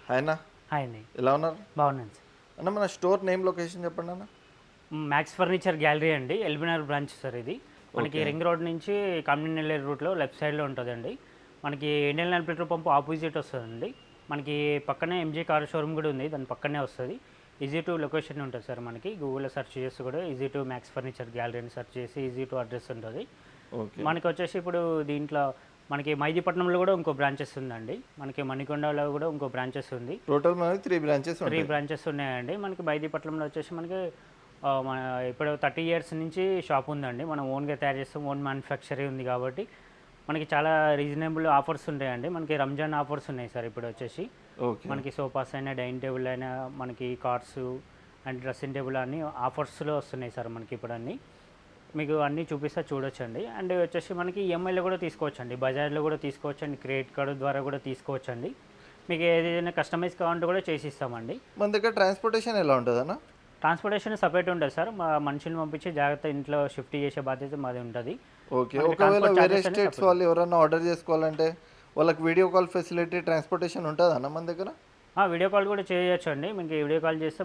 Hi అన్న, hi అండి. ఎలా ఉన్నారు బాగున్నాను సార్. అన్న? మన స్టోర్ నేమ్ లొకేషన్ చెప్పండి అన్న. మ్యాక్స్ ఫర్నిచర్ గ్యాలరీ అండి, ఎల్బీనగర్ బ్రాంచ్ సార్ ఇది. మనకి ఓకే. రింగ్ రోడ్ నుంచి కమ్యూనిల్లర్ రూట్లో లెఫ్ట్ సైడ్లో ఉంటుందండి. మనకి Indian oil petrol pump opposite వస్తుందండి. మనకి పక్కనే ఎంజీ కార్ షోరూమ్ కూడా ఉంది, దాని పక్కనే వస్తుంది. ఈజీ టు లొకేషన్ ఉంటుంది సార్. మనకి గూగుల్లో సెర్చ్ చేసి కూడా easy to max furniture gallery అని సెర్చ్ చేసి ఈజీ టు అడ్రస్ ఉంటుంది. ఓకే. మనకి వచ్చేసి ఇప్పుడు దీంట్లో మనకి మైదీపట్నంలో కూడా ఇంకో బ్రాంచెస్ ఉందండి. మనకి మణికొండలో కూడా ఇంకో బ్రాంచెస్ ఉంది. టోటల్ మనకి 3 బ్రాంచెస్ 3 ఉంటాయి. బ్రాంచెస్ ఉన్నాయండి. మనకి మైదీపట్నంలో వచ్చేసి మనకి మన ఇప్పుడు 30 ఇయర్స్ నుంచి షాప్ ఉందండి. మనం ఓన్గా తయారు చేస్తాం, ఓన్ మ్యానుఫ్యాక్చరింగ్ ఉంది కాబట్టి మనకి చాలా రీజనబుల్ ఆఫర్స్ ఉంటాయండి. మనకి రంజాన్ ఆఫర్స్ ఉన్నాయి సార్ ఇప్పుడు వచ్చేసి. ఓకే. మనకి సోఫాస్ అయినా, డైనింగ్ టేబుల్ అయినా, మనకి కార్స్ అండ్ డ్రెస్సింగ్ టేబుల్ అన్నీ ఆఫర్స్లో వస్తున్నాయి సార్ మనకి ఇప్పుడు అన్నీ. మీకు అన్నీ చూపిస్తా చూడొచ్చండి. అండ్ వచ్చేసి మనకి ఈఎంఐలో కూడా తీసుకోవచ్చండి, బజాజ్లో కూడా తీసుకోవచ్చండి, క్రెడిట్ కార్డు ద్వారా కూడా తీసుకోవచ్చండి. మీకు ఏదైనా కస్టమైజ్ కావాలంటే కూడా చేసిస్తామండి. మన దగ్గర ట్రాన్స్పోర్టేషన్ ఎలా ఉంటుంది అన్న? ట్రాన్స్పోర్టేషన్ సపరేట్ ఉంటుంది సార్. మా మనుషులు పంపించి జాగ్రత్త ఇంట్లో షిఫ్ట్ చేసే బాధ్యత మాది ఉంటుంది. ఓకే. మనకి ఒకవేళ transport వేరే charges అన్ని స్టేట్స్ separate. వాళ్ళు ఎవరైనా ఆర్డర్ చేసుకోవాలంటే వాళ్ళకి వీడియో కాల్ ఫెసిలిటీ ట్రాన్స్పోర్టేషన్ ఉంటుంది అన్న మన దగ్గర? వీడియో కాల్ కూడా చేయొచ్చు అండి. మనకి వీడియో కాల్ చేస్తే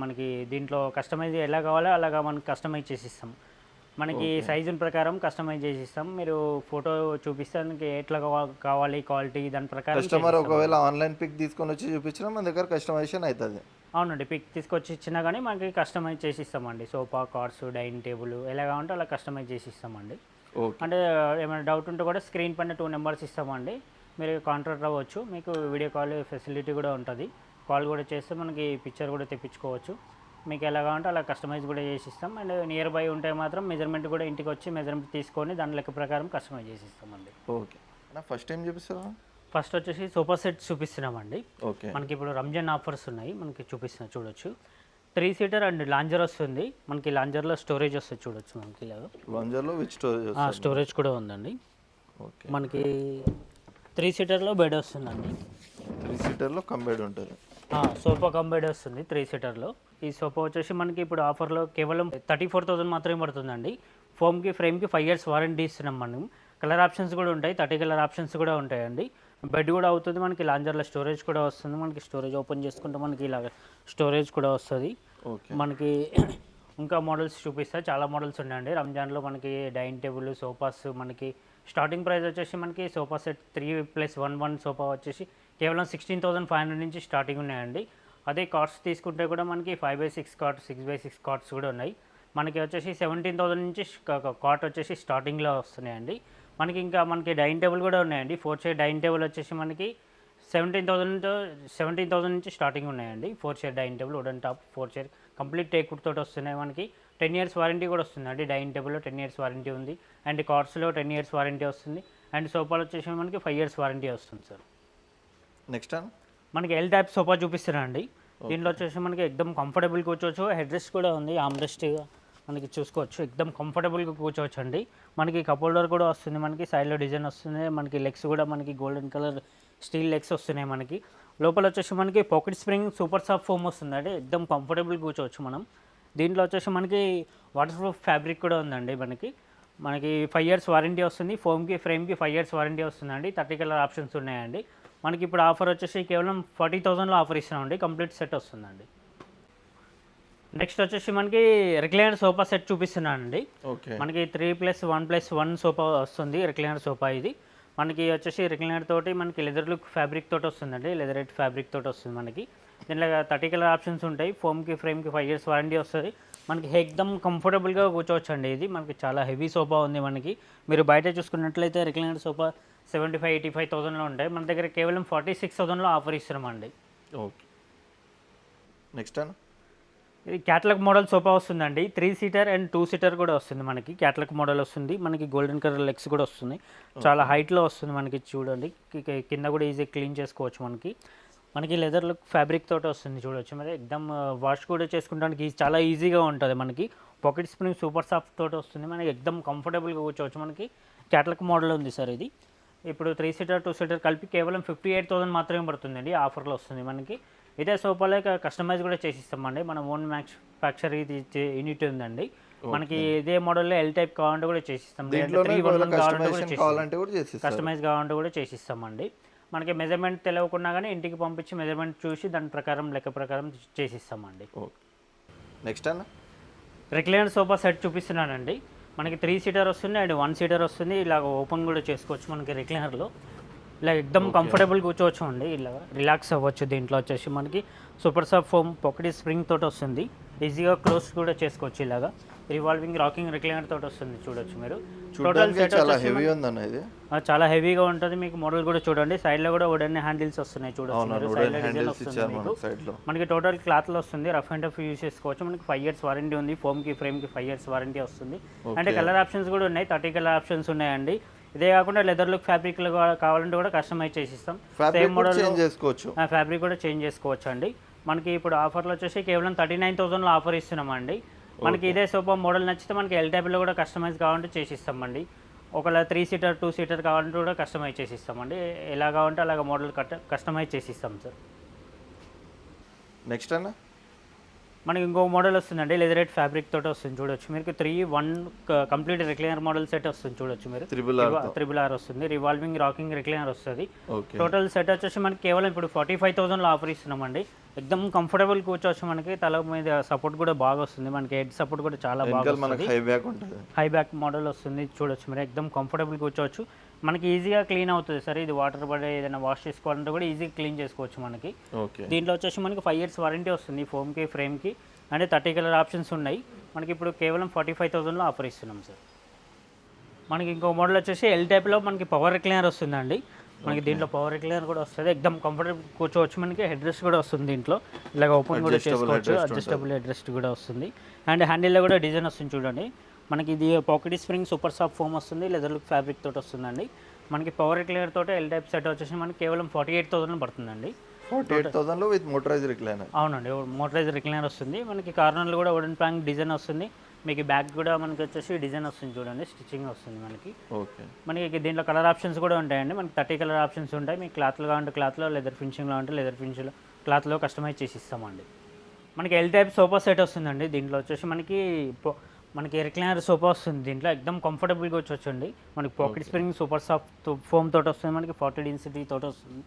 మనకి దీంట్లో కస్టమైజ్ ఎలా కావాలో అలాగా మనకి కస్టమైజ్ చేసిస్తాం. మనకి ఓకే. సైజుల ప్రకారం కస్టమైజ్ చేసిస్తాం. మీరు ఫోటో చూపిస్తే దానికి ఎట్లా కావాలి క్వాలిటీ, దాని ప్రకారం కస్టమర్ చేసిస్తాం. ఒకవేళ ఆన్లైన్ పిక్ తీసుకొని వచ్చి చూపించినా మన దగ్గర కస్టమైజేషన్ అవుతుంది. అవునండి, పిక్ తీసుకొచ్చి ఇచ్చినా కానీ మనకి కస్టమైజ్ చేసి ఇస్తామండి. సోఫా, కార్స్, డైనింగ్ టేబుల్ ఎలా కావాలంటే అలా కస్టమైజ్ చేసి ఇస్తామండి. ఓకే. అంటే ఏమైనా డౌట్ ఉంటే కూడా స్క్రీన్ పైన 2 నెంబర్స్ ఇస్తామండి, మీరు కాంటాక్ట్ అవ్వచ్చు. మీకు వీడియో కాల్ ఫెసిలిటీ కూడా ఉంటుంది. కాల్ కూడా చేస్తే మనకి పిక్చర్ కూడా తెప్పించుకోవచ్చు. మీకు ఎలా కావాలంటే అలా కస్టమైజ్ కూడా చేసి ఇస్తాం. అండ్ నియర్ బై ఉంటే మాత్రం మెజర్మెంట్ కూడా ఇంటికి వచ్చి మెజర్మెంట్ తీసుకొని దాని లెక్క ప్రకారం కస్టమైజ్ చేసి ఇస్తామండి. ఓకే అన్న, ఫస్ట్ టైం చూపిస్తారా? ఫస్ట్ వచ్చేసి సోఫా సెట్ చూపిస్తున్నామండి. ఓకే. మనకి ఇప్పుడు రంజాన్ ఆఫర్స్ ఉన్నాయి, మనకి చూపిస్తున్నా చూడొచ్చు. 3 సీటర్ అండ్ లాంజర్ వస్తుంది. మనకి లాంజర్లో స్టోరేజ్ వస్తుంది చూడొచ్చు. మనకి ఇలాగా లాంజర్లో విత్ స్టోరేజ్ స్టోరేజ్ కూడా ఉందండి. ఓకే. మనకి 3 సీటర్లో బెడ్ వస్తుందండి. 3 సీటర్లో కంబైడ్ ఉంటుంది. సోఫా కమ్ బెడ్ వస్తుంది 3 సీటర్లో. ఈ సోఫా వచ్చేసి మనకి ఇప్పుడు ఆఫర్లో కేవలం 34,000 మాత్రమే పడుతుందండి. ఫోమ్కి, ఫ్రేమ్కి 5 ఇయర్స్ వారంటీ ఇస్తున్నాం మనం. కలర్ ఆప్షన్స్ కూడా ఉంటాయి, 30 కలర్ ఆప్షన్స్ కూడా ఉంటాయండి. బెడ్ కూడా అవుతుంది మనకి. లాంజర్లో స్టోరేజ్ కూడా వస్తుంది. మనకి స్టోరేజ్ ఓపెన్ చేసుకుంటే మనకి ఇలా స్టోరేజ్ కూడా వస్తుంది. ఓకే. మనకి ఇంకా మోడల్స్ చూపిస్తా, చాలా మోడల్స్ ఉన్నాయండి. రంజాన్లో మనకి డైనింగ్ టేబుల్, సోఫాస్ మనకి స్టార్టింగ్ ప్రైస్ వచ్చేసి మనకి సోఫా సెట్ 3+1 సోఫా వచ్చేసి కేవలం 16,500 నుంచి స్టార్టింగ్ ఉన్నాయండి. అదే కార్డ్స్ తీసుకుంటే కూడా మనకి 5/6 కార్డ్, 6/6 కార్డ్స్ కూడా ఉన్నాయి. మనకి వచ్చేసి 17,000 నుంచి కార్ట్ వచ్చేసి స్టార్టింగ్లో వస్తున్నాయండి. మనకి ఇంకా మనకి డైనింగ్ టేబుల్ కూడా ఉన్నాయండి. 4 చైర్ డైనింగ్ టేబుల్ వచ్చేసి మనకి 17,000 నుంచి స్టార్టింగ్ ఉన్నాయండి. 4 chair dining table wooden top 4 chair complete teakwood తోటి వస్తున్నాయి. మనకి 10 ఇయర్స్ వారంటీ కూడా వస్తుందండి. డైనింగ్ టేబుల్లో 10 ఇయర్స్ వారంటీ ఉంది. అండ్ కార్డ్స్లో 10 ఇయర్స్ వారంటీ వస్తుంది. అండ్ సోఫాలు వచ్చేసి మనకి 5 ఇయర్స్ వారంటీ వస్తుంది సార్. నెక్స్ట్ టైం మనకి ఎల్ టైప్ సోఫా చూపిస్తున్నా అండి. దీంట్లో వచ్చేసి మనకి ఎక్దమ్ కంఫర్టబుల్ కూర్చోవచ్చు. హెడ్ రెస్ట్ కూడా ఉంది, ఆర్మ్ రెస్ట్ మనకి చూసుకోవచ్చు. ఎక్దమ్ కంఫర్టబుల్గా కూర్చోవచ్చు అండి. మనకి కప్ హోల్డర్ కూడా వస్తుంది. మనకి సైడ్లో డిజైన్ వస్తుంది. మనకి లెగ్స్ కూడా మనకి గోల్డెన్ కలర్ స్టీల్ లెగ్స్ వస్తున్నాయి. మనకి లోపల వచ్చేసి మనకి pocket spring super soft foam వస్తుంది అండి. ఎక్దమ్ కంఫర్టబుల్ కూర్చోవచ్చు మనం. దీంట్లో వచ్చేసి మనకి వాటర్ ప్రూఫ్ ఫ్యాబ్రిక్ కూడా ఉందండి. మనకి 5 ఇయర్స్ వారంటీ వస్తుంది. ఫోమ్కి, ఫ్రేమ్కి 5 ఇయర్స్ వారంటీ వస్తుందండి. 30 కలర్ ఆప్షన్స్ ఉన్నాయండి. మనకి ఇప్పుడు ఆఫర్ వచ్చేసి కేవలం 40,000లో ఆఫర్ ఇస్తున్నామండి. కంప్లీట్ సెట్ వస్తుందండి. నెక్స్ట్ వచ్చేసి మనకి రిక్లైనర్ సోఫా సెట్ చూపిస్తున్నానండి. ఓకే. మనకి 3+1+1 సోఫా వస్తుంది. రిక్లైనర్ సోఫా ఇది మనకి వచ్చేసి రిక్లైనర్ తోటి మనకి లెదర్ లుక్ ఫ్యాబ్రిక్ తోటి వస్తుందండి. లెదరేట్ ఫ్యాబ్రిక్ తోటి వస్తుంది మనకి. దీంట్లో 30 కలర్ ఆప్షన్స్ ఉంటాయి. ఫోమ్కి, ఫ్రేమ్కి 5 ఇయర్స్ వారంటీ వస్తుంది. మనకి ఎక్దమ్ కంఫర్టబుల్గా కూర్చోవచ్చు అండి. ఇది మనకి చాలా హెవీ సోఫా ఉంది. మనకి మీరు బయట చూసుకున్నట్లయితే రిక్లైనర్ సోఫా 75,000-85,000లో ఉంటాయి. మన దగ్గర కేవలం 46,000లో ఆఫర్ ఇస్తున్నామండి. ఓకే. నెక్స్ట్ టైం ఇది క్యాటలాగ్ మోడల్ సోఫా వస్తుందండి. 3 సీటర్ అండ్ 2 సీటర్ కూడా వస్తుంది. మనకి క్యాటలాగ్ మోడల్ వస్తుంది. మనకి గోల్డెన్ కలర్ లెగ్స్ కూడా వస్తుంది. చాలా హైట్లో వస్తుంది మనకి. చూడండి కింద కూడా ఈజీ క్లీన్ చేసుకోవచ్చు. మనకి లెదర్ లుక్ ఫ్యాబ్రిక్ తోటి వస్తుంది చూడవచ్చు. మరి ఎక్దమ్ వాష్ కూడా చేసుకోవడానికి చాలా ఈజీగా ఉంటుంది. మనకి పాకెట్ స్ప్రింగ్ సూపర్ సాఫ్ట్ తోటి వస్తుంది. మనకి ఎక్దమ్ కంఫర్టబుల్గా కూర్చోవచ్చు. మనకి క్యాటలాగ్ మోడల్ ఉంది సార్ ఇది. ఇప్పుడు 3 సీటర్ 2 సీటర్ కలిపి కేవలం 58,000 మాత్రమే పడుతుందండి. ఆఫర్లో వస్తుంది మనకి. ఇదే సోఫాలో కస్టమైజ్ కూడా చేసిస్తామండి. మన ఓన్ మ్యానుఫ్యాక్చర్ యూనిట్ ఉందండి. మనకి ఇదే మోడల్లో ఎల్ టైప్ కావాలంటే కూడా చేసిస్తాం. దీంట్లో 3/1 కస్టమైజేషన్ కావాలంటే కూడా చేసిస్తాం. కస్టమైజ్ కావాలంటే కూడా చేసిస్తామండి. మనకి మెజర్మెంట్ తెలియకున్నా కానీ ఇంటికి పంపించి మెజర్మెంట్ చూసి దాని ప్రకారం లెక్క ప్రకారం చేసిస్తామండి. ఓకే. నెక్స్ట్ అన్న రిక్లైనర్ సోఫా సెట్ చూపిస్తున్నానండి. మనకి 3 సీటర్ వస్తుంది అండ్ 1 సీటర్ వస్తుంది. ఇలా ఓపెన్ కూడా చేసుకోవచ్చు మనకి రిక్లైనర్లో. ఇలా ఎక్దమ్ కంఫర్టబుల్ కూర్చోవచ్చు అండి. ఇలా రిలాక్స్ అవ్వచ్చు. దీంట్లో వచ్చేసి మనకి super soft foam pocket spring తోటి వస్తుంది. ఈజీగా క్లోజ్ కూడా చేసుకోవచ్చు. ఇలాగా రివాల్వింగ్ రాకింగ్ రిక్లైనర్ తోటి వస్తుంది. చూడొచ్చు మీరు. టోటల్ సెట్ చాలా హెవీ ఉందన్న ఇది. చాలా హెవీగా ఉంటుంది. మీకు మోడల్ కూడా చూడండి. సైడ్లో కూడా వుడెన్ హ్యాండిల్స్ వస్తున్నాయి. చూడొచ్చు మీరు. సైడ్లో డిజైన్ వస్తుంది. మనకి టోటల్ క్లాత్లో వస్తుంది. రఫ్ అండ్ టఫ్ యూజ్ చేసుకోవచ్చు. మనకి 5 years వారంటీ ఉంది. ఫోమ్కి ఫ్రేమ్కి 5 years వారంటీ వస్తుంది. అంటే కలర్ ఆప్షన్స్ కూడా ఉన్నాయి. 30 కలర్ ఆప్షన్స్ ఉన్నాయండి. ఇదే కాకుండా లెదర్ లుక్ ఫ్యాబ్రిక్లు కావాలంటే కూడా కస్టమైజ్ చేసిస్తాం. సేమ్ మోడల్ చేసుకోవచ్చు. ఫ్యాబ్రిక్ కూడా చేంజ్ చేసుకోవచ్చు అండి. మనకి ఇప్పుడు ఆఫర్లో వచ్చేసి కేవలం 39,000లో ఆఫర్ ఇస్తున్నామండి. మనకి ఇదే సోఫా మోడల్ నచ్చితే మనకి ఎల్ టైప్లో కూడా కస్టమైజ్ కావాలంటే చేసిస్తామండి. ఒకవేళ 3 సీటర్ 2 సీటర్ కావాలంటే కూడా కస్టమైజ్ చేసిస్తామండి. ఎలా కావాలంటే అలాగ మోడల్ కస్టమైజ్ చేసిస్తాం సార్. నెక్స్ట్ అన్న మనకి ఇంకో మోడల్ వస్తుందండి. లెదరేట్ ఫ్యాబ్రిక్ తోటి వస్తుంది. చూడొచ్చు మీకు 3-1 కంప్లీట్ రిక్లైనర్ మోడల్ సెట్ వస్తుంది. చూడొచ్చు మీరు. త్రిబుల్ ఆర్ వస్తుంది. రివాల్వింగ్ రాకింగ్ రిక్లైనర్ వస్తుంది. టోటల్ సెట్ వచ్చేసి మనకి కేవలం ఇప్పుడు 45,000లో ఆఫర్ ఇస్తున్నామండి. ఎక్దమ్ కంఫర్టబుల్ కూర్చోవచ్చు. మనకి తల మీద సపోర్ట్ కూడా బాగా వస్తుంది. మనకి హెడ్ సపోర్ట్ కూడా చాలా బాగా వస్తుంది. హై బ్యాక్ మోడల్ వస్తుంది. చూడొచ్చు మీరు. ఎక్దమ్ కంఫర్టబుల్ కూర్చోవచ్చు. మనకి ఈజీగా క్లీన్ అవుతుంది సార్. ఇది వాటర్ పడే ఏదైనా వాష్ చేసుకోవాలంటే కూడా ఈజీగా క్లీన్ చేసుకోవచ్చు మనకి. దీంట్లో వచ్చేసి మనకి 5 years వారంటీ వస్తుంది. ఫోమ్కి ఫ్రేమ్కి అంటే 30 కలర్ ఆప్షన్స్ ఉన్నాయి. మనకి ఇప్పుడు కేవలం 45,000లో ఆఫర్ ఇస్తున్నాం సార్. మనకి ఇంకో మోడల్ వచ్చేసి ఎల్ టైప్లో మనకి పవర్ రిక్లైనర్ వస్తుందండి. మనకి దీంట్లో పవర్ రిక్లైనర్ కూడా వస్తుంది. ఎక్దమ్ కంఫర్టబుల్ కూర్చోవచ్చు. మనకి హెడ్ రెస్ట్ కూడా వస్తుంది. దీంట్లో ఇలాగ ఓపెన్ కూడా చేసుకోవచ్చు. అడ్జస్టబుల్ హెడ్ రెస్ట్ కూడా వస్తుంది. అండ్ హ్యాండిల్లో కూడా డిజైన్ వస్తుంది. చూడండి మనకి ఇది pocket spring super soft foam వస్తుంది. లెదర్ లుక్ ఫ్యాబ్రిక్ తోటి వస్తుందండి. మనకి పవర్ రిక్లైనర్ తోటి ఎల్ టైప్ సెట్ వచ్చేసి మనకి కేవలం 48,000 పడుతుందండి. 48,000లో విత్ మోటరైజ్ రిక్లైనర్. అవునండి. మోటరైజ్ రిక్లైనర్ వస్తుంది. మనకి కార్నర్లో కూడా వుడెన్ ప్లాంక్ డిజైన్ వస్తుంది. మీకు బ్యాక్ కూడా మనకి వచ్చేసి డిజైన్ వస్తుంది. చూడండి స్టిచ్చింగ్ వస్తుంది మనకి. మనకి దీంట్లో కలర్ ఆప్షన్స్ కూడా ఉంటాయండి. మనకి 30 కలర్ ఆప్షన్స్ ఉంటాయి. మీకు క్లాత్లో కావాలంటే క్లాత్లో, లెదర్ ఫినిషింగ్లో అంటే లెదర్ ఫినిషింగ్లో క్లాత్లో కస్టమైజ్ చేసి ఇస్తామండి. మనకి ఎల్ టైప్ సోఫా సెట్ వస్తుందండి. దీంట్లో వచ్చేసి మనకి రిక్లైనర్ సోఫా వస్తుంది. దీంట్లో ఎక్దమ్ కంఫర్టబుల్గా వచ్చండి. మనకి pocket spring super soft foam తోటి వస్తుంది. మనకి 40 డెన్సిటీ తోటి వస్తుంది.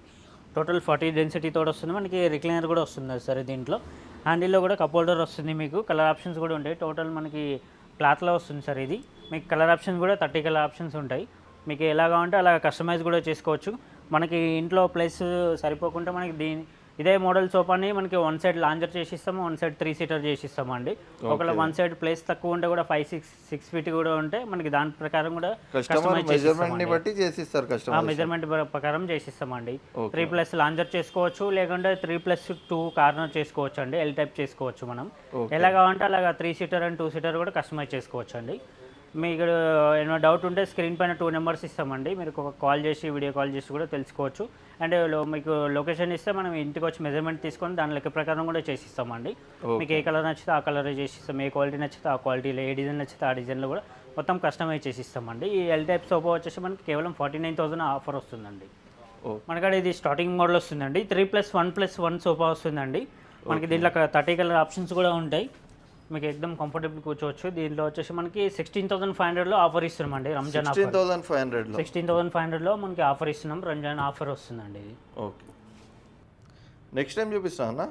టోటల్ 40 డెన్సిటీ తోటి వస్తుంది. మనకి రిక్లైనర్ కూడా వస్తుంది సరే. దీంట్లో హ్యాండిల్లో కూడా కప్ హోల్డర్ వస్తుంది. మీకు కలర్ ఆప్షన్స్ కూడా ఉంటాయి. టోటల్ మనకి క్లాత్లో వస్తుంది సార్. ఇది మీకు కలర్ ఆప్షన్స్ కూడా 30 కలర్ ఆప్షన్స్ ఉంటాయి. మీకు ఎలా కావాలంటే అలా కస్టమైజ్ కూడా చేసుకోవచ్చు. మనకి ఇంట్లో ప్లేస్ సరిపోకుండా మనకి ఇదే మోడల్ సోఫాని మనకి 1 సైడ్ లాంజర్ చేసిస్తాము. 1 సైడ్ 3 సీటర్ చేసిస్తాము అండి. ఒకవేళ 1 సైడ్ ప్లేస్ తక్కువ ఉంటే కూడా 5-6 ఫీట్ కూడా ఉంటే మనకి దాని ప్రకారం కూడా మెజర్మెంట్ ప్రకారం చేసిస్తామండి. 3+ లాంజర్ చేసుకోవచ్చు. లేకుంటే 3+2 కార్నర్ చేసుకోవచ్చు అండి. ఎల్ టైప్ చేసుకోవచ్చు మనం. ఎలా కావాలంటే అలాగా 3 సీటర్ అండ్ 2 సీటర్ కూడా కస్టమైజ్ చేసుకోవచ్చు అండి. మీకు ఏమైనా డౌట్ ఉంటే స్క్రీన్ పైన 2 నెంబర్స్ ఇస్తామండి. మీరు కాల్ చేసి వీడియో కాల్ చేసి కూడా తెలుసుకోవచ్చు. అండ్ మీకు లొకేషన్ ఇస్తే మనం ఇంటికి వచ్చి మెజర్మెంట్ తీసుకొని దాని లెక్క ప్రకారం కూడా చేసిస్తామండి. మీకు ఏ కలర్ నచ్చితే ఆ కలర్ చేసిస్తాం. ఏ క్వాలిటీ నచ్చితే ఆ క్వాలిటీలో, ఏ డిజైన్ నచ్చితే ఆ డిజైన్లో కూడా మొత్తం కస్టమైజ్ చేసిస్తామండి. ఈ ఎల్ టైప్ సోఫా వచ్చేసి మనకి కేవలం 49,000 ఆఫర్ వస్తుందండి. మనకాడ ఇది స్టార్టింగ్ మోడల్ వస్తుందండి. 3+1+1 సోఫా వస్తుందండి. మనకి దీంట్లో 30 కలర్ ఆప్షన్స్ కూడా ఉంటాయి. మీకు ఎక్దమ్ కంఫర్టబుల్ కూర్చోవచ్చు. దీంట్లో వచ్చేసి మనకి 16,500లో ఆఫర్ ఇస్తున్నామండి. రంజాన్ ఆఫర్ 16,500లో మనకి ఆఫర్ ఇస్తున్నాం. రంజాన్ ఆఫర్ వస్తుందండి ఇది. ఓకే. నెక్స్ట్ టైం చూపిస్తాను.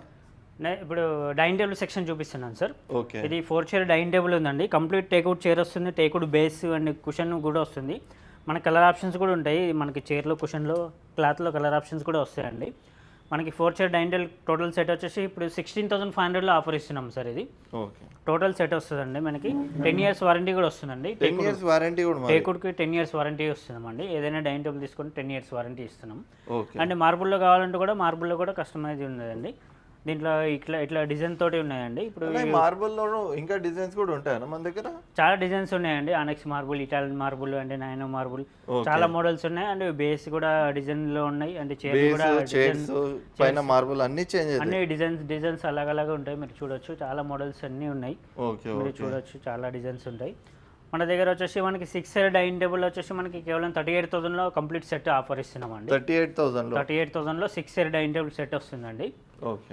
ఇప్పుడు డైనింగ్ టేబుల్ సెక్షన్ చూపిస్తున్నాను సార్. ఓకే. ఇది 4 చైర్ డైనింగ్ టేబుల్ ఉందండి. కంప్లీట్ టేక్అవుట్ చైర్ వస్తుంది. టేక్అవుట్ బేస్ అండ్ కుషన్ కూడా వస్తుంది. మన కలర్ ఆప్షన్స్ కూడా ఉంటాయి. మనకి చైర్లో, కుషన్లో, క్లాత్లో కలర్ ఆప్షన్స్ కూడా వస్తాయండి. మనకి 4 chair dining table total set వచ్చేసి ఇప్పుడు 16,500లో ఆఫర్ ఇస్తున్నాం సార్. ఇది టోటల్ సెట్ వస్తుందండి. మనకి 10 years వారంటీ కూడా వస్తుందండి. టేకుడ్కి 10 years వారంటీ వస్తుందండి. ఏదైనా డైనింగ్ టేబుల్ తీసుకొని 10 years వారంటీ ఇస్తున్నాం. అండ్ మార్బుల్లో కావాలంటే కూడా మార్బుల్లో కూడా కస్టమైజ్ ఉన్నదండి. దీంట్లో ఇట్లా డిజైన్ తోటి ఉన్నాయండి. ఇప్పుడు మార్బుల్లో ఇంకా డిజైన్స్ కూడా ఉంటాయా మన దగ్గర? చాలా డిజైన్స్ ఉన్నాయండి. ఆనెక్స్ మార్బుల్, ఇటాలియన్ మార్బుల్, అంటే నైనో మార్బుల్, చాలా మోడల్స్ ఉన్నాయి. అండ్ బేస్ కూడా డిజైన్ లో ఉన్నాయి. అంటే చైర్ కూడా పైన మార్బుల్ అన్ని డిజైన్స్ అలాగలాగా ఉంటాయి. మీరు చూడొచ్చు చాలా మోడల్స్ అన్ని ఉన్నాయి. మీరు చూడొచ్చు చాలా డిజైన్స్ ఉంటాయి. మన దగ్గర వచ్చేసి మనకి 6 చైర్ డైనింగ్ టేబుల్ వచ్చేసి మనకి కేవలం 38,000లో కంప్లీట్ సెట్ ఆఫర్ ఇస్తున్నామండి. 38,000లో 6 చైర్ డైనింగ్ టేబుల్ సెట్ వస్తుందండి.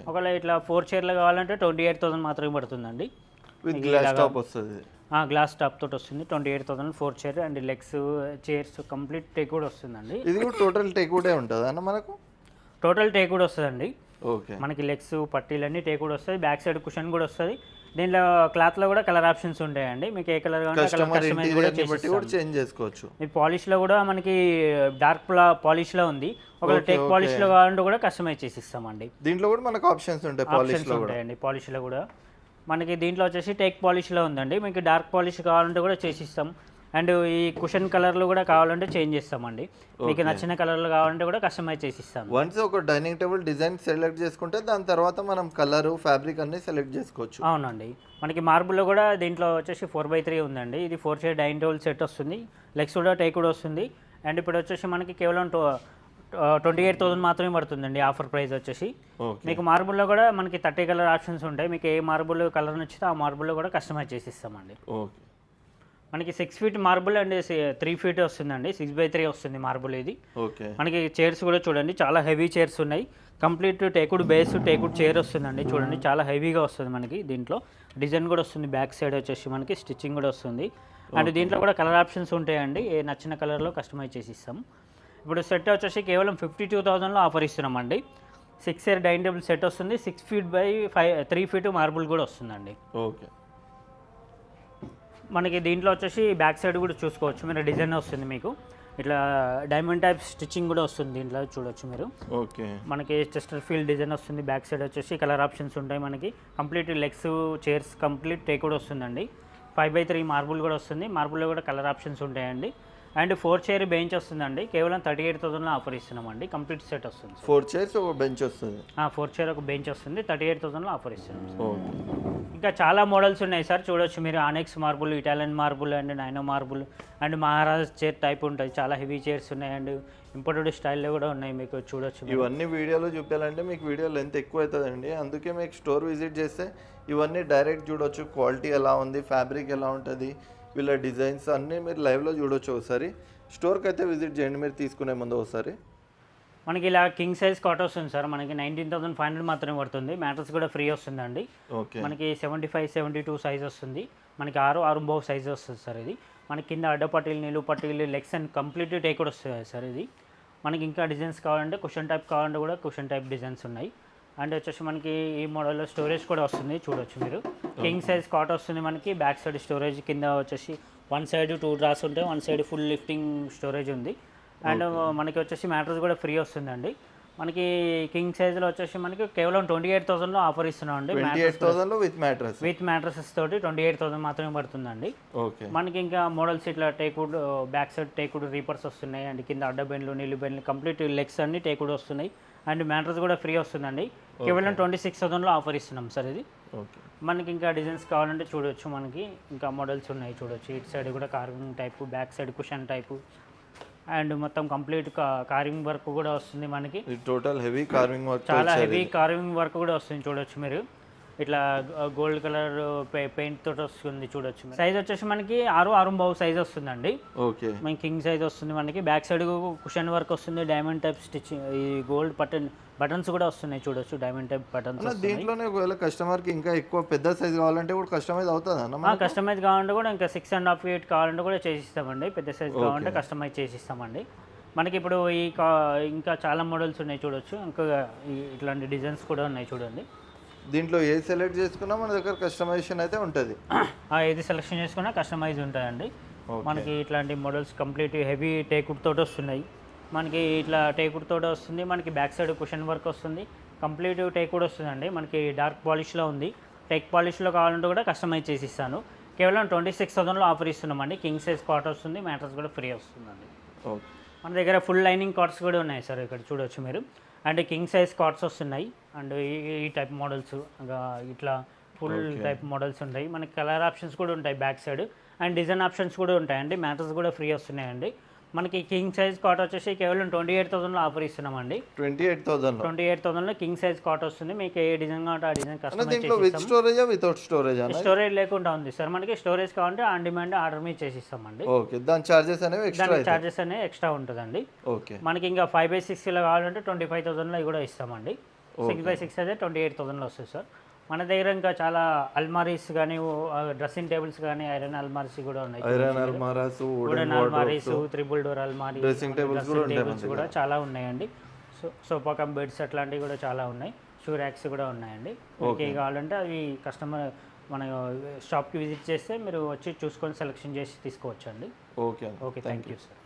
ఒకవేళ ఇట్లా 4 చైర్లు కావాలంటే 28,000 మాత్రమే పడుతుందండి. గ్లాస్ టాప్ తోటి వస్తుంది 28,000 4 chair and legs chairs complete take కూడా వస్తుందండి. ఇది కూడా టోటల్ టేక్వుడే ఉంటుంది అన్న మనకు? టోటల్ టేక్ కూడా వస్తుందండి. ఓకే, మనకి లెగ్స్ పట్టీలన్నీ టేక్ కూడా వస్తుంది, బ్యాక్ సైడ్ కుషన్ కూడా వస్తుంది. దీంట్లో క్లాత్లో కూడా కలర్ ఆప్షన్స్ ఉంటాయండి, మీకు ఏ కలర్ కావాలంటే కలర్ కస్టమైజ్ కూడా చేంజ్ చేసుకోవచ్చు. ఈ పాలిష్లో కూడా మనకి డార్క్ పాలిష్లో ఉంది, ఒక టేక్ పాలిష్లో కావాలంటే కూడా కస్టమైజ్ చేసి ఇస్తామండి. దీంట్లో కూడా మనకు ఆప్షన్స్ ఉంటాయి, పాలిష్లో ఉంటాయండి. పాలిష్లో కూడా మనకి దీంట్లో వచ్చేసి టేక్ పాలిష్లో ఉందండి, మీకు డార్క్ పాలిష్ కావాలంటే కూడా చేసి ఇస్తాం. అండ్ ఈ కుషన్ కలర్లు కూడా కావాలంటే చేంజ్ చేస్తామండి, మీకు నచ్చిన కలర్లు కావాలంటే కూడా కస్టమైజ్ చేసి ఇస్తాం. వన్స్ ఒక డైనింగ్ టేబుల్ డిజైన్ సెలెక్ట్ చేసుకుంటే దాని తర్వాత మనం కలర్ ఫ్యాబ్రిక్ అన్ని సెలెక్ట్ చేసుకోవచ్చు. అవునండి, మనకి మార్బుల్లో కూడా దీంట్లో వచ్చేసి 4x3 ఉందండి. ఇది 4 చైర్ డైనింగ్ టేబుల్ సెట్ వస్తుంది, లెగ్స్ కూడా టేక్ కూడా వస్తుంది. అండ్ ఇప్పుడు వచ్చేసి మనకి కేవలం 28,000 మాత్రమే పడుతుందండి ఆఫర్ ప్రైస్ వచ్చేసి. మీకు మార్బుల్లో కూడా మనకి 30 కలర్ ఆప్షన్స్ ఉంటాయి, మీకు ఏ మార్బుల్ కలర్ నచ్చితే ఆ మార్బుల్లో కూడా కస్టమైజ్ చేసి ఇస్తామండి. ఓకే, మనకి 6 ఫీట్ మార్బుల్ అండ్ 3 ఫీట్ వస్తుందండి, 6x3 వస్తుంది మార్బుల్ ఇది. ఓకే, మనకి చైర్స్ కూడా చూడండి చాలా హెవీ చైర్స్ ఉన్నాయి, complete teakwood base teakwood chair వస్తుందండి. చూడండి చాలా హెవీగా వస్తుంది మనకి, దీంట్లో డిజైన్ కూడా వస్తుంది, బ్యాక్ సైడ్ వచ్చేసి మనకి స్టిచ్చింగ్ కూడా వస్తుంది. అండ్ దీంట్లో కూడా కలర్ ఆప్షన్స్ ఉంటాయండి, ఏ నచ్చిన కలర్లో కస్టమైజ్ చేసి ఇస్తాం. ఇప్పుడు సెట్ వచ్చేసి కేవలం 52,000లో ఆఫర్ ఇస్తున్నామండి. 6 చైర్ డైనింగ్ టేబుల్ సెట్ వస్తుంది, 6 ఫీట్ బై 3 ఫీట్ మార్బుల్ కూడా వస్తుందండి. ఓకే, మనకి దీంట్లో వచ్చేసి బ్యాక్ సైడ్ కూడా చూసుకోవచ్చు మీరు, డిజైన్ వస్తుంది మీకు ఇట్లా డైమండ్ టైప్ స్టిచ్చింగ్ కూడా వస్తుంది దీంట్లో చూడొచ్చు మీరు. ఓకే, మనకి చెస్టర్ ఫీల్ డిజైన్ వస్తుంది, బ్యాక్ సైడ్ వచ్చేసి కలర్ ఆప్షన్స్ ఉంటాయి మనకి. Complete legs chairs complete take కూడా వస్తుందండి, 5x3 మార్బుల్ కూడా వస్తుంది, మార్బుల్లో కూడా కలర్ ఆప్షన్స్ ఉంటాయండి. అండ్ 4 చైర్ బెంచ్ వస్తుందండి, కేవలం 38,000లో ఆఫర్ ఇస్తున్నామండి. కంప్లీట్ సెట్ వస్తుంది, 4 చైర్స్ ఒక బెంచ్ వస్తుంది. 4 చైర్ ఒక బెంచ్ వస్తుంది, 38,000లో ఆఫర్ ఇస్తున్నాం. ఇంకా చాలా మోడల్స్ ఉన్నాయి సార్, చూడొచ్చు మీరు. Onyx marble, Italian marble and nano marble and Maharaj chair type ఉంటుంది, చాలా హెవీ చైర్స్ ఉన్నాయి అండ్ ఇంపోర్టెడ్ స్టైల్లో కూడా ఉన్నాయి, మీకు చూడొచ్చు. ఇవన్నీ వీడియోలో చూపించాలంటే మీకు వీడియో లెంత్ ఎక్కువ అవుతుందండి, అందుకే మీకు స్టోర్ విజిట్ చేస్తే ఇవన్నీ డైరెక్ట్ చూడొచ్చు, క్వాలిటీ ఎలా ఉంది, ఫ్యాబ్రిక్ ఎలా ఉంటుంది, వీళ్ళ డిజైన్స్ అన్నీ మీరు లైవ్లో చూడొచ్చు. ఒకసారి స్టోర్కి అయితే విజిట్ చేయండి మీరు తీసుకునే ముందు ఒకసారి. మనకి ఇలా కింగ్ సైజ్ కాట్ వస్తుంది సార్, మనకి 19,500 మాత్రమే పడుతుంది, మ్యాట్రస్ కూడా ఫ్రీ వస్తుందండి. ఓకే, మనకి 75-72 సైజ్ వస్తుంది, మనకి 6-6.5 సైజ్ వస్తుంది సార్ ఇది. మనకి కింద అడ్డ పట్టీలు, నిలువు పట్టీలు, లెగ్స్ అండ్ కంప్లీట్ టేక్ కూడా వస్తుంది సార్ ఇది. మనకి ఇంకా డిజైన్స్ కావాలంటే కుషన్ టైప్ కావాలంటే కూడా కుషన్ టైప్ డిజైన్స్ ఉన్నాయి. అండ్ వచ్చేసి మనకి ఈ మోడల్లో స్టోరేజ్ కూడా వస్తుంది, చూడొచ్చు మీరు. కింగ్ సైజ్ కాట్ వస్తుంది మనకి, బ్యాక్ సైడ్ స్టోరేజ్, కింద వచ్చేసి 1 సైడ్ 2 డ్రాస్ ఉంటాయి, 1 సైడ్ ఫుల్ లిఫ్టింగ్ స్టోరేజ్ ఉంది. అండ్ మనకి వచ్చేసి మ్యాట్రస్ కూడా ఫ్రీ వస్తుందండి. మనకి కింగ్ సైజ్లో వచ్చేసి మనకి కేవలం 28,000లో ఆఫర్ ఇస్తున్నాం అండి. 28,000లో విత్ మ్యాట్రసెస్ తోటి 28,000 మాత్రమే పడుతుందండి. ఓకే, మనకి ఇంకా మోడల్స్ ఇట్లా teakwood back side teakwood reapers వస్తున్నాయి అండ్ కింద అడ్డ బెండ్లు, నీళ్ళు బెండ్లు, కంప్లీట్ లెగ్స్ అన్ని టేకుడ్ వస్తున్నాయి అండ్ మ్యాట్రస్ కూడా ఫ్రీ వస్తుందండి. కేవలం 26,000లో ఆఫర్ ఇస్తున్నాం సార్ ఇది. ఓకే, మనకి ఇంకా డిజైన్స్ కావాలంటే చూడొచ్చు, మనకి ఇంకా మోడల్స్ ఉన్నాయి చూడొచ్చు. ఇటు సైడ్ కూడా carving type, back side cushion type and మొత్తం కంప్లీట్ కార్వింగ్ వర్క్ కూడా వస్తుంది మనకి. టోటల్ హెవీ కార్వింగ్ వర్క్, చాలా హెవీ కార్వింగ్ వర్క్ కూడా వస్తుంది చూడొచ్చు మీరు. ఇట్లా గోల్డ్ కలర్ పెయింట్ తోటి వస్తుంది చూడొచ్చు. సైజ్ వచ్చేసి మనకి 6-6.5 సైజ్ వస్తుందండి. ఓకే, మనకి కింగ్ సైజ్ వస్తుంది మనకి. బ్యాక్ సైడ్ కుషన్ వర్క్ వస్తుంది, డైమండ్ టైప్ స్టిచ్చింగ్, ఈ గోల్డ్ బటన్స్ కూడా వస్తున్నాయి చూడొచ్చు, డైమండ్ టైప్ బటన్స్. దీంట్లోనే ఒకవేళ కస్టమర్కి ఇంకా ఎక్కువ పెద్ద సైజ్ కావాలంటే కూడా కస్టమైజ్ అవుతుంది అన్న? కస్టమైజ్ కావాలంటే కూడా ఇంకా 6.5 feet కావాలంటే కూడా చేసిస్తామండి. పెద్ద సైజ్ కావాలంటే కస్టమైజ్ చేసిస్తామండి. మనకి ఇప్పుడు ఇంకా చాలా మోడల్స్ ఉన్నాయి చూడొచ్చు, ఇంకా ఇట్లాంటి డిజైన్స్ కూడా ఉన్నాయి చూడండి. దీంట్లో ఏది సెలెక్ట్ చేసుకున్నా మన దగ్గర కస్టమైజేషన్ అయితే ఉంటుంది, ఏది సెలెక్షన్ చేసుకున్నా కస్టమైజ్ ఉంటాయండి. మనకి ఇట్లాంటి మోడల్స్ కంప్లీట్ హెవీ టేకుడ్ తోటి వస్తున్నాయి మనకి, ఇట్లా టేకుడ్ తోటి వస్తుంది మనకి. బ్యాక్ సైడ్ కుషన్ వర్క్ వస్తుంది, కంప్లీట్ టేకుడ్ వస్తుందండి మనకి. డార్క్ పాలిష్లో ఉంది, టేక్ పాలిష్లో కావాలంటే కూడా కస్టమైజ్ చేసి ఇస్తాను. కేవలం 26,000లో ఆఫర్ ఇస్తున్నామండి. కింగ్ సైజ్ కాట్ వస్తుంది, మ్యాట్రస్ కూడా ఫ్రీ వస్తుందండి. మన దగ్గర ఫుల్ లైనింగ్ కాట్స్ కూడా ఉన్నాయి సార్, ఇక్కడ చూడొచ్చు మీరు. అండ్ కింగ్ సైజ్ కాట్స్ వస్తున్నాయి అండ్ ఈ టైప్ మోడల్స్, ఇట్లా ఫుల్ టైప్ మోడల్స్ ఉంటాయి మనకి. కలర్ ఆప్షన్స్ కూడా ఉంటాయి back side and design options కూడా ఉంటాయండి. మ్యాట్రస్ కూడా ఫ్రీ వస్తున్నాయండి మనకి. కింగ్ సైజ్ కాట్ వచ్చేసి కేవలం 28,000లో ఆఫర్ ఇస్తున్నామండి. 28,000లో కింగ్ సైజ్ కాట్ వస్తుంది. మీకు ఏ డిజైన్ కావాలంటే ఆ డిజైన్ కస్టమైజ్ చేసి స్టోరేజ్ లేకుండా ఉంది సార్ మనకి. స్టోరేజ్ కావాలంటే ఆన్ డిమాండ్ ఆర్డర్ మీద చేసి ఇస్తామండి. దాని చార్జెస్ అనేవి ఎక్స్ట్రా ఉంటుందండి. మనకి ఇంకా 5x6 కావాలంటే 25,000లో కూడా ఇస్తామండి. 6x6 అయితే 28,000లో వస్తుంది సార్ మన దగ్గర ఇంకా చాలా అల్మారీస్ కానీ డ్రెస్సింగ్ టేబుల్స్ కానీ ఐరన్ అల్మారీస్ కూడా ఉన్నాయి. ఐరన్ అల్మారాస్, వుడెన్ అల్మారీస్, త్రిబుల్ డోర్ అల్మారీ, డ్రెస్సింగ్ టేబుల్స్ కూడా ఉంటాయి టేబుల్స్ కూడా చాలా ఉన్నాయండి. సోఫా కమ్ బెడ్స్ అట్లాంటివి కూడా చాలా ఉన్నాయి. షూ ర్యాక్స్ కూడా ఉన్నాయండి. మీకు కావాలంటే అవి కస్టమర్ మన షాప్కి విజిట్ చేస్తే మీరు వచ్చి చూసుకొని సెలెక్షన్ చేసి తీసుకోవచ్చు అండి. Okay okay, thank you sir.